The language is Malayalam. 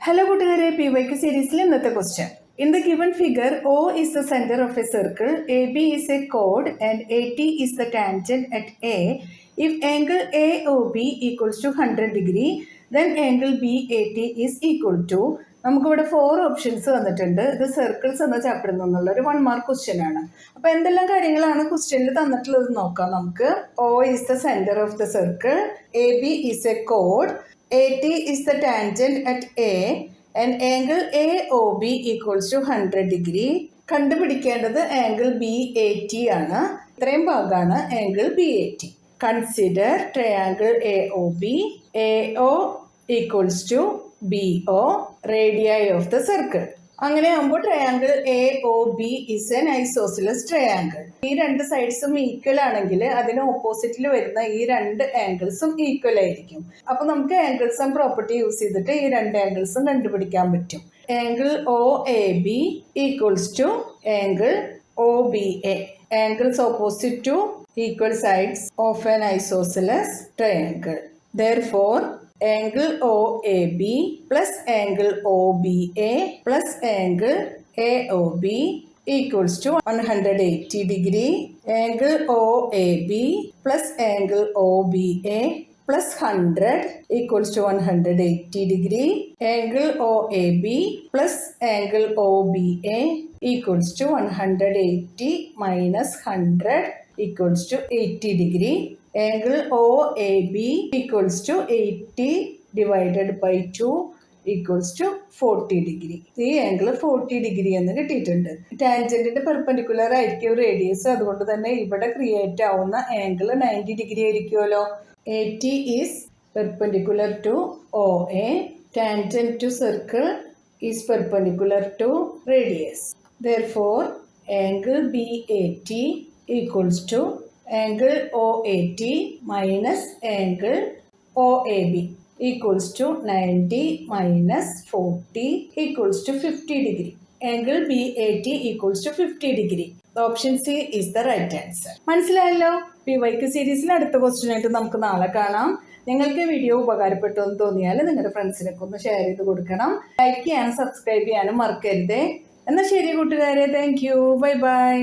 Hello, Kuttagare PYQ series. Another question. In the given figure, O is the center of a circle, AB is a chord, and AT is the tangent at A. If angle AOB equals to 100 degree, then angle BAT is equal to. നമുക്ക് ഇവിടെ 4 ഓപ്ഷൻസ് വന്നിട്ടുണ്ട്. ഇത് സർക്കിൾസ് എന്ന ചാപ്റ്ററിൽ നിന്നുള്ള ഒരു 1 മാർക്ക് ക്വസ്റ്റ്യൻ ആണ്. അപ്പോൾ എന്തെല്ലാം കാര്യങ്ങളാണ് ക്വസ്റ്റ്യനിൽ തന്നിട്ടുള്ളത് നോക്കാം നമുക്ക്. O is the center of the circle, AB is a chord, AT is the tangent at A and angle AOB equals to 100 degree. കണ്ടുപിടിക്കേണ്ടത് ആംഗിൾ BAT ആണ്. ഇത്രയും ഭാഗമാണ് angle BAT. Consider triangle AOB. AO equals to BO, radii of the circle. അങ്ങനെ ആകുമ്പോൾ triangle AOB is an isosceles triangle. ഈ രണ്ട് സൈഡ്സും ഈക്വൽ ആണെങ്കിൽ അതിന് ഓപ്പോസിറ്റിൽ വരുന്ന ഈ രണ്ട് ആംഗിൾസും ഈക്വൽ ആയിരിക്കും. അപ്പൊ നമുക്ക് ആംഗിൾസ് ആൻഡ് പ്രോപ്പർട്ടി യൂസ് ചെയ്തിട്ട് ഈ രണ്ട് ആംഗിൾസും കണ്ടുപിടിക്കാൻ പറ്റും. Angle OAB equals to angle OBA. Angles opposite to equal sides of an isosceles triangle. Therefore, angle OAB plus angle OBA plus angle AOB equals to 180 degree. Angle OAB plus angle OBA plus 100 equals to 180 degree. Angle OAB plus angle OBA equals to 180 minus 100 equals to 80 degree. Angle OAB equals to 80 divided by 2 equals to 40 degree. ഈ ആംഗിൾ 40 ഡിഗ്രി എന്ന് കിട്ടിയിട്ടുണ്ട്. ടാൻജന്റിന്റെ പെർപെൻഡിക്കുലർ ആയിരിക്കും റേഡിയസ്, അതുകൊണ്ട് തന്നെ ഇവിടെ ക്രിയേറ്റ് ആവുന്ന ആംഗിൾ 90 ഡിഗ്രി ആയിരിക്കുമല്ലോ. AT is perpendicular to OA. Tangent to circle is perpendicular to radius. Therefore, angle BAT equals to angle OAT minus angle OAB equals to 90 minus 40 equals to 50 degree. Angle BAT equals to 50 degree. Option C is the right answer. മനസ്സിലായല്ലോ? PYQ സീരീസിൽ അടുത്ത ക്വസ്റ്റ്യൻ ആയിട്ട് നമുക്ക് നാളെ കാണാം. നിങ്ങൾക്ക് വീഡിയോ ഉപകാരപ്പെട്ടു എന്ന് തോന്നിയാൽ നിങ്ങളുടെ ഫ്രണ്ട്സിനൊക്കെ ഒന്ന് ഷെയർ ചെയ്ത് കൊടുക്കണം. ലൈക്ക് ചെയ്യാനും സബ്സ്ക്രൈബ് ചെയ്യാനും മറക്കരുതേ. എന്നാൽ ശരി കൂട്ടുകാരെ, താങ്ക് യു, ബൈ ബൈ.